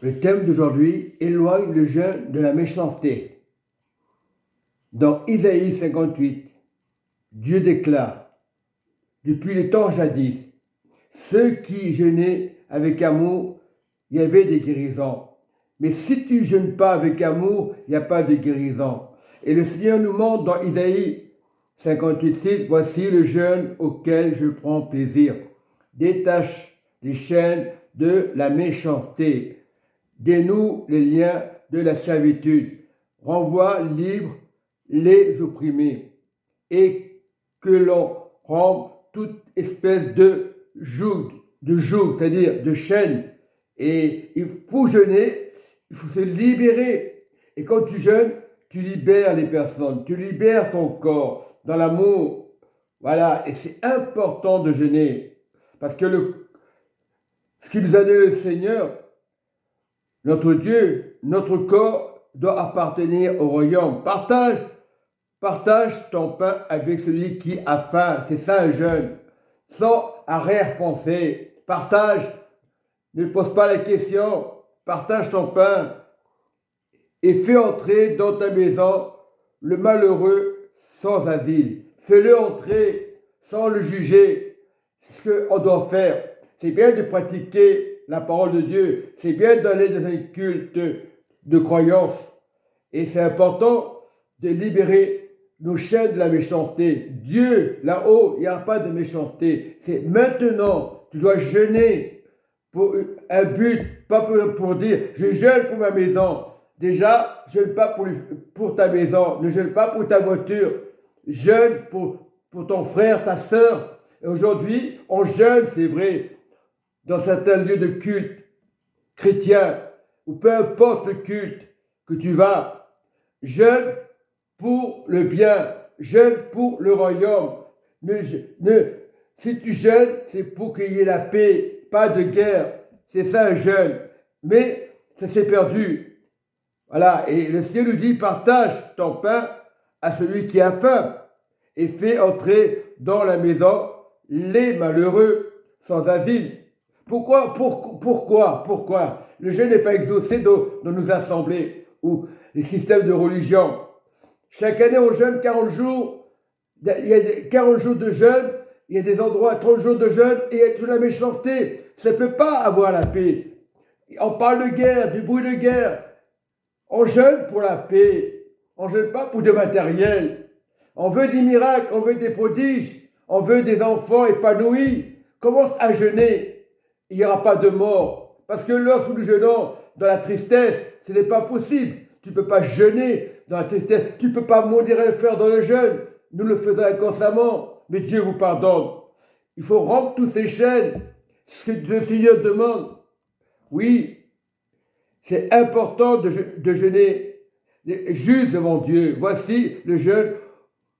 Le thème d'aujourd'hui, éloigne le jeûne de la méchanceté. Dans Isaïe 58, Dieu déclare, depuis les temps jadis, ceux qui jeûnaient avec amour, il y avait des guérisons. Mais si tu ne jeûnes pas avec amour, il n'y a pas de guérison. Et le Seigneur nous montre dans Isaïe 58, voici le jeûne auquel je prends plaisir. Détache les chaînes de la méchanceté. Dénoue les liens de la servitude. Renvoie libre les opprimés. Et que l'on rompe toute espèce de joug, c'est-à-dire de chaîne. Et pour jeûner, il faut se libérer. Et quand tu jeûnes, tu libères les personnes, tu libères ton corps dans l'amour. Voilà, et c'est important de jeûner. Parce que ce qui nous a donné le Seigneur, notre Dieu, notre corps doit appartenir au royaume. Partage ton pain avec celui qui a faim. C'est ça un jeûne. Sans arrière-pensée. Partage. Ne pose pas la question. Partage ton pain. Et fais entrer dans ta maison le malheureux sans asile. Fais-le entrer sans le juger. C'est ce qu'on doit faire. C'est bien de pratiquer la parole de Dieu. C'est bien d'aller dans un culte de croyance. Et c'est important de libérer nos chaînes de la méchanceté. Dieu, là-haut, il n'y aura pas de méchanceté. C'est maintenant, tu dois jeûner pour un but, pas pour dire, je jeûne pour ma maison. Déjà, jeûne pas pour ta maison, ne jeûne pas pour ta voiture, jeûne pour ton frère, ta sœur. Et aujourd'hui, on jeûne, c'est vrai, dans certains lieux de culte chrétien, ou peu importe le culte que tu vas, jeûne pour le bien, jeûne pour le royaume. Si tu jeûnes, c'est pour qu'il y ait la paix, pas de guerre. C'est ça un jeûne. Mais ça s'est perdu. Voilà, et le Seigneur nous dit, partage ton pain à celui qui a faim et fais entrer dans la maison les malheureux sans asile. Pourquoi le jeûne n'est pas exaucé dans nos assemblées ou les systèmes de religion. Chaque année, on jeûne 40 jours. Il y a 40 jours de jeûne. Il y a des endroits, 30 jours de jeûne. Et il y a toujours la méchanceté. Ça ne peut pas avoir la paix. On parle de guerre, du bruit de guerre. On jeûne pour la paix. On ne jeûne pas pour du matériel. On veut des miracles, on veut des prodiges. On veut des enfants épanouis. Commence à jeûner. Il n'y aura pas de mort. Parce que lorsque nous jeûnons dans la tristesse, ce n'est pas possible. Tu ne peux pas jeûner dans la tristesse. Tu ne peux pas modérer et faire dans le jeûne. Nous le faisons inconsciemment. Mais Dieu vous pardonne. Il faut rompre toutes ces chaînes. Ce que le Seigneur demande. Oui, c'est important de jeûner juste devant Dieu. Voici le jeûne,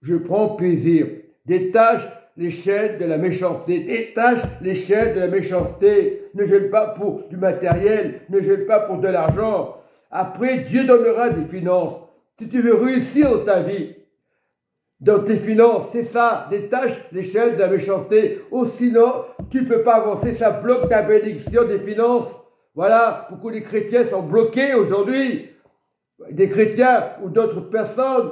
je prends plaisir. Détache les chaînes de la méchanceté. Détache les chaînes de la méchanceté. Ne jeûne pas pour du matériel. Ne jeûne pas pour de l'argent. Après, Dieu donnera des finances. Si tu veux réussir dans ta vie, dans tes finances, c'est ça. Détache les chaînes de la méchanceté. Ou sinon, tu ne peux pas avancer. Ça bloque ta bénédiction des finances. Voilà, beaucoup de chrétiens sont bloqués aujourd'hui. Des chrétiens ou d'autres personnes,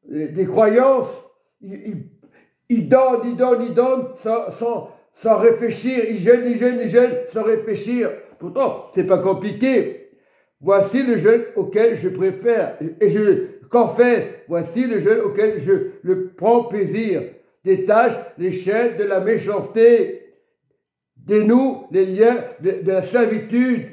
des croyances, ils donnent sans réfléchir. Ils jeûnent sans réfléchir. Pourtant, ce n'est pas compliqué. Voici le jeûne auquel je préfère. Et je confesse, voici le jeûne auquel je le prends plaisir. Détache les chaînes de la méchanceté. Dénoue les liens de la servitude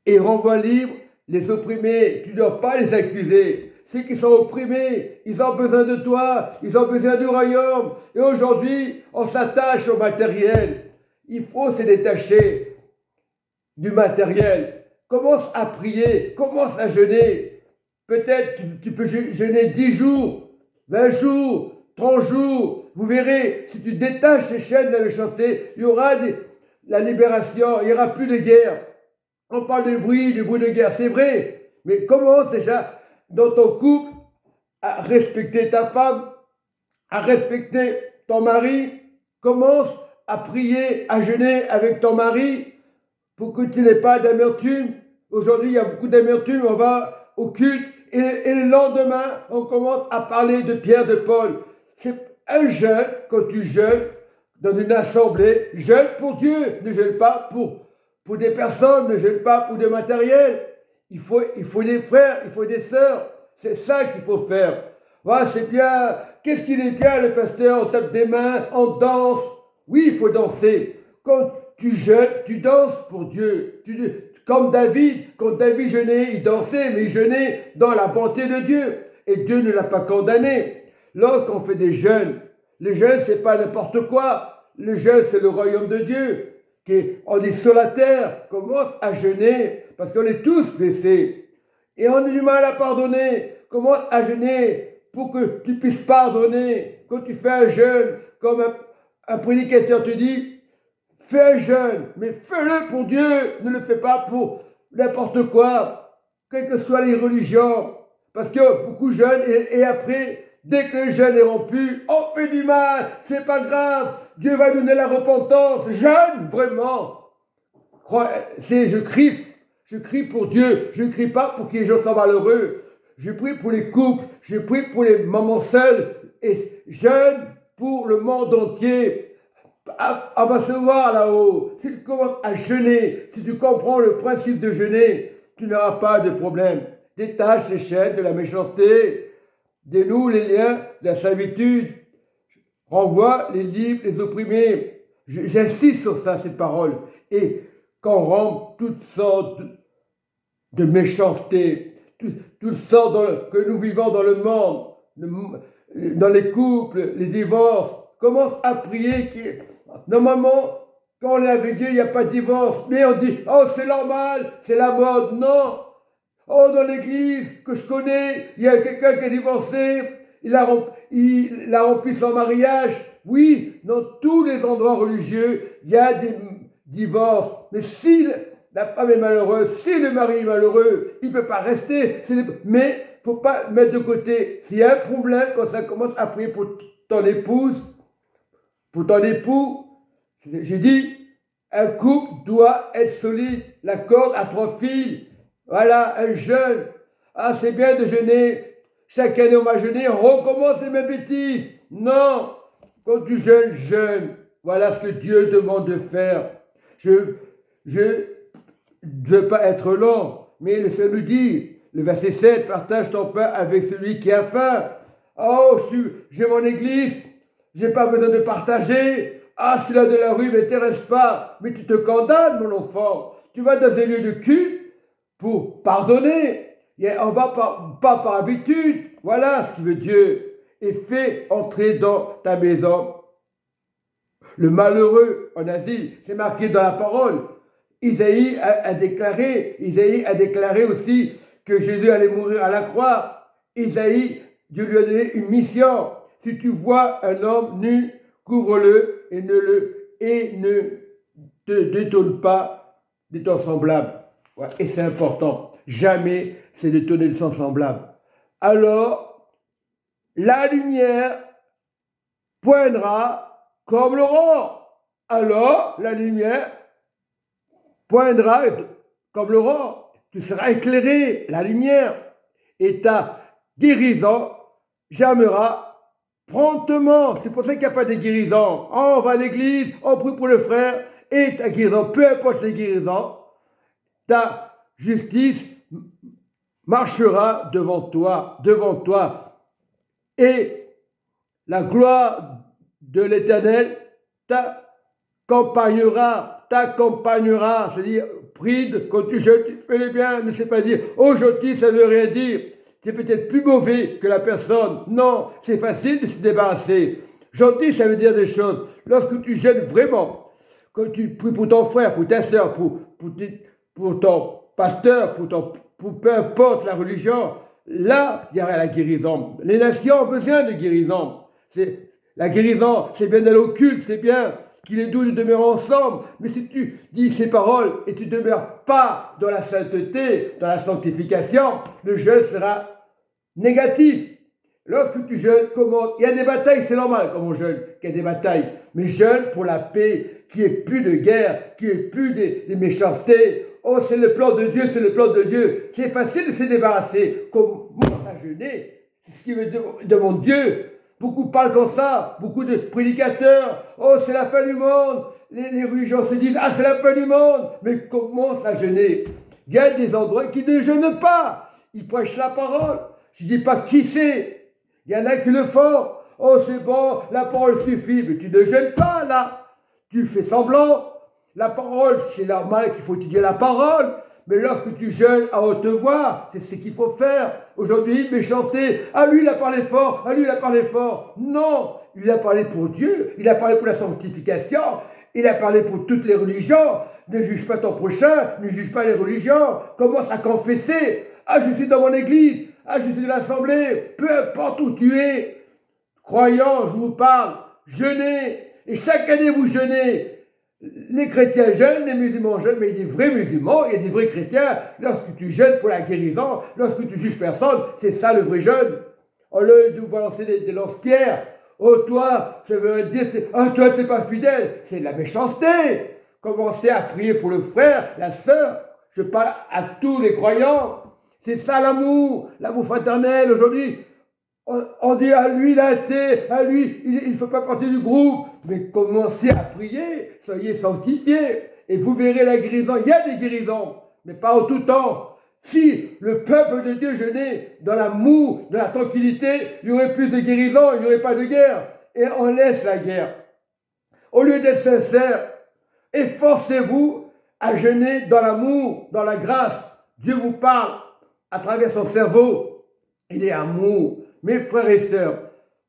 et renvoie libre les opprimés. Tu ne dois pas les accuser. Ceux qui sont opprimés, ils ont besoin de toi, ils ont besoin du royaume. Et aujourd'hui, on s'attache au matériel. Il faut se détacher du matériel. Commence à prier, commence à jeûner. Peut-être tu peux jeûner 10 jours, 20 jours, 30 jours. Vous verrez, si tu détaches les chaînes de la méchanceté, il y aura la libération, il n'y aura plus de guerre. On parle du bruit de guerre, c'est vrai. Mais commence déjà dans ton couple à respecter ta femme, à respecter ton mari. Commence à prier, à jeûner avec ton mari. pour que tu n'aies pas d'amertume. Aujourd'hui, il y a beaucoup d'amertume, on va au culte, et le lendemain, on commence à parler de Pierre, de Paul. C'est un jeûne, quand tu jeûnes dans une assemblée, jeûne pour Dieu, ne jeûne pas pour des personnes, ne jeûne pas pour du matériel. Il faut des frères, il faut des sœurs. C'est ça qu'il faut faire. Voilà, c'est bien. Qu'est-ce qu'il est bien, le pasteur? On tape des mains, on danse. Oui, il faut danser. Quand tu jeûnes, tu danses pour Dieu. Comme David, quand David jeûnait, il dansait, mais il jeûnait dans la bonté de Dieu. Et Dieu ne l'a pas condamné. Lorsqu'on fait des jeûnes, le jeûne, c'est pas n'importe quoi. Le jeûne, c'est le royaume de Dieu. On est sur la terre, commence à jeûner, parce qu'on est tous blessés. Et on a du mal à pardonner. Commence à jeûner pour que tu puisses pardonner. Quand tu fais un jeûne, comme un prédicateur te dit, fais un jeûne, mais fais-le pour Dieu. Ne le fais pas pour n'importe quoi, quelles que soient les religions. Parce que beaucoup jeûnent et après, dès que le jeûne est rompu, on fait du mal, c'est pas grave. Dieu va donner la repentance. Jeûne, vraiment. Je crie pour Dieu. Je ne crie pas pour que les gens soient malheureux. Je prie pour les couples. Je prie pour les mamans seules. Et jeûne pour le monde entier. On va se voir là-haut. Si tu commences à jeûner, si tu comprends le principe de jeûner, tu n'auras pas de problème. Détache les chaînes de la méchanceté. Dénoue les liens de la servitude. Renvoie les libres, les opprimés. J'insiste sur ça, cette parole. Et qu'on rend toutes sortes de méchanceté, toutes sortes que nous vivons dans le monde, dans les couples, les divorces. Commence à prier. Normalement, quand on est avec Dieu, il n'y a pas de divorce. Mais on dit, oh, c'est normal, c'est la mode. Non. Oh, dans l'église que je connais, il y a quelqu'un qui est divorcé, il a rompu son mariage. Oui, dans tous les endroits religieux, il y a des divorces. Mais si la femme est malheureuse, si le mari est malheureux, il ne peut pas rester. Mais il ne faut pas mettre de côté. S'il y a un problème, quand ça commence à prier pour ton épouse, pour ton époux, j'ai dit, un couple doit être solide. La corde à 3 fils. Voilà, un jeûne. Ah, c'est bien de jeûner. Chaque année, on va jeûner, on recommence les mêmes bêtises. Non, quand tu jeûnes, jeûne. Voilà ce que Dieu demande de faire. Je ne veux pas être long, mais le Seigneur nous dit, le verset 7, partage ton pain avec celui qui a faim. Oh, j'ai mon église, j'ai pas besoin de partager. Ah, celui-là de la rue ne m'intéresse pas. Mais tu te condamnes, mon enfant. Tu vas dans un lieu de culte pour pardonner. On ne va pas par habitude. Voilà ce qu'il veut Dieu. Et fais entrer dans ta maison le malheureux en asile. C'est marqué dans la parole. Isaïe a déclaré aussi que Jésus allait mourir à la croix. Isaïe, Dieu lui a donné une mission. Si tu vois un homme nu, couvre-le et ne te détourne pas de ton semblable. Ouais, et c'est important. Jamais c'est détourner de son semblable. Alors, la lumière poindra comme l'aurore. Alors, la lumière poindra comme l'aurore. Tu seras éclairé, la lumière. Et ta guérison germera promptement. C'est pour ça qu'il n'y a pas de guérison. Oh, on va à l'église, on prie pour le frère, et ta guérison, peu importe les guérisons, ta justice marchera devant toi. Et la gloire de l'Éternel t'accompagnera. C'est-à-dire, pride, quand tu jeûnes, tu fais le bien, ne sais pas dire, oh, gentil, ça ne veut rien dire. C'est peut-être plus mauvais que la personne. Non, c'est facile de se débarrasser. Gentil, ça veut dire des choses. Lorsque tu jeûnes vraiment, quand tu pries pour ton frère, pour ta soeur, pour ton pasteur, pour peu importe la religion, là, il y aura la guérison. Les nations ont besoin de guérison. La guérison, c'est bien d'aller au culte, c'est bien qu'il est doux de demeurer ensemble. Mais si tu dis ces paroles et tu ne demeures pas dans la sainteté, dans la sanctification, le jeûne sera négatif. Lorsque tu jeûnes, il y a des batailles, c'est normal comme on jeûne, qu'il y a des batailles. Mais jeûne pour la paix. qu'il n'y ait plus de guerre, qu'il n'y ait plus de méchanceté. Oh, c'est le plan de Dieu, c'est le plan de Dieu. C'est facile de se débarrasser. Commence à jeûner. C'est ce qui me demande Dieu. Beaucoup parlent comme ça, beaucoup de prédicateurs. Oh, c'est la fin du monde. Les religions se disent, ah, c'est la fin du monde. Mais commence à jeûner. Il y a des endroits qui ne jeûnent pas. Ils prêchent la parole. Je ne dis pas qui c'est. Il y en a qui le font. Oh, c'est bon, la parole suffit. Mais tu ne jeûnes pas, là. Tu fais semblant. La parole, c'est normal qu'il faut étudier la parole. Mais lorsque tu jeûnes à haute voix, c'est ce qu'il faut faire. Aujourd'hui, méchanceté. Ah, lui, il a parlé fort. Ah, lui, il a parlé fort. Non, il a parlé pour Dieu. Il a parlé pour la sanctification. Il a parlé pour toutes les religions. Ne juge pas ton prochain. Ne juge pas les religions. Commence à confesser. Ah, je suis dans mon église. Ah, je suis de l'assemblée. Peu importe où tu es. Croyants, je vous parle. Jeûnez. Et chaque année, vous jeûnez. Les chrétiens jeûnent, les musulmans jeûnent, mais il y a des vrais musulmans, il y a des vrais chrétiens. Lorsque tu jeûnes pour la guérison, lorsque tu juges personne, c'est ça le vrai jeûne. Au lieu de vous balancer des lance-pierres, oh toi, ça veut dire, oh toi t'es pas fidèle, c'est de la méchanceté. Commencez à prier pour le frère, la sœur. Je parle à tous les croyants. C'est ça l'amour fraternel aujourd'hui. On dit à lui il a été, à lui il ne fait pas partie du groupe. Mais commencez à prier, soyez sanctifiés. Et vous verrez la guérison. Il y a des guérisons, mais pas en tout temps. Si le peuple de Dieu jeûnait dans l'amour, dans la tranquillité, il y aurait plus de guérison, il n'y aurait pas de guerre. Et on laisse la guerre. Au lieu d'être sincère, efforcez-vous à jeûner dans l'amour, dans la grâce. Dieu vous parle à travers son cerveau. Il est amour. Mes frères et sœurs,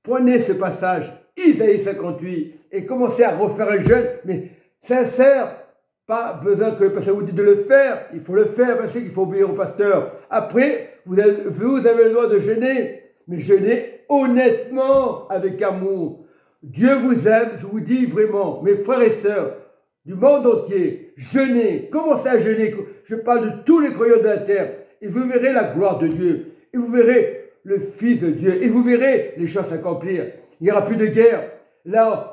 prenez ce passage, Isaïe 58, et commencez à refaire un jeûne, mais sincère. Pas besoin que le pasteur vous dise de le faire, il faut le faire parce qu'il faut obéir au pasteur. Après, vous avez le droit de jeûner, mais jeûnez honnêtement, avec amour. Dieu vous aime, je vous dis vraiment, mes frères et sœurs du monde entier, jeûnez, commencez à jeûner. Je parle de tous les croyants de la terre, et vous verrez la gloire de Dieu, et vous verrez le Fils de Dieu, et vous verrez les choses s'accomplir. Il n'y aura plus de guerre. Là,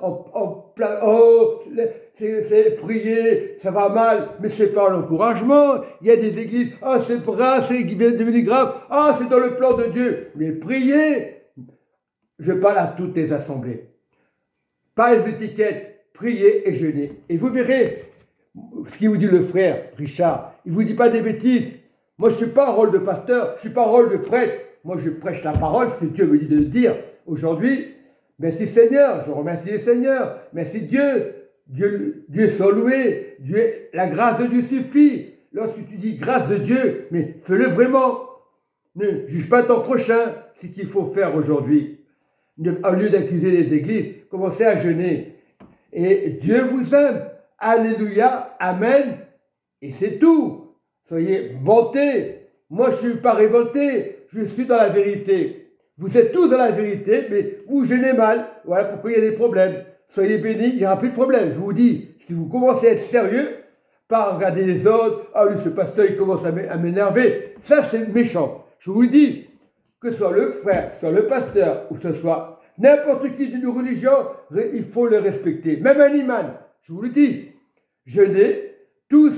c'est prier, ça va mal, mais c'est pas l'encouragement. Il y a des églises, c'est grave, c'est devenu grave, c'est dans le plan de Dieu. Mais priez, je parle à toutes les assemblées. Pas les étiquettes, priez et jeûnez. Et vous verrez ce qu'il vous dit le frère Richard. Il ne vous dit pas des bêtises. Moi, je ne suis pas en rôle de pasteur, je ne suis pas en rôle de prêtre. Moi, je prêche la parole, ce que Dieu me dit de dire. Aujourd'hui, merci Seigneur, je remercie le Seigneur. Merci Dieu. Dieu soit loué. La grâce de Dieu suffit. Lorsque tu dis grâce de Dieu, mais fais-le vraiment. Ne juge pas ton prochain, c'est ce qu'il faut faire aujourd'hui. Au lieu d'accuser les églises, commencez à jeûner. Et Dieu vous aime. Alléluia, Amen. Et c'est tout. Soyez bontés. Moi, je ne suis pas révolté. Je suis dans la vérité. Vous êtes tous dans la vérité, mais vous jeûnez mal. Voilà pourquoi il y a des problèmes. Soyez bénis, il n'y aura plus de problème. Je vous dis, si vous commencez à être sérieux, pas à regarder les autres, lui, ce pasteur, il commence à m'énerver. Ça, c'est méchant. Je vous dis, que ce soit le frère, que ce soit le pasteur, ou que ce soit n'importe qui d'une religion, il faut le respecter. Même un imam, je vous le dis, jeûnez, tous,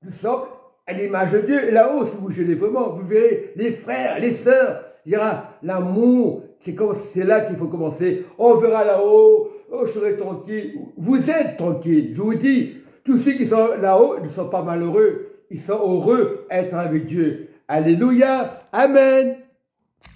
nous sommes à l'image de Dieu. Et là-haut, si vous jeûnez vraiment, vous verrez les frères, les sœurs, il y aura l'amour. C'est là qu'il faut commencer. On verra là-haut, je serai tranquille. Vous êtes tranquille, je vous dis. Tous ceux qui sont là-haut ne sont pas malheureux. Ils sont heureux d'être avec Dieu. Alléluia, Amen.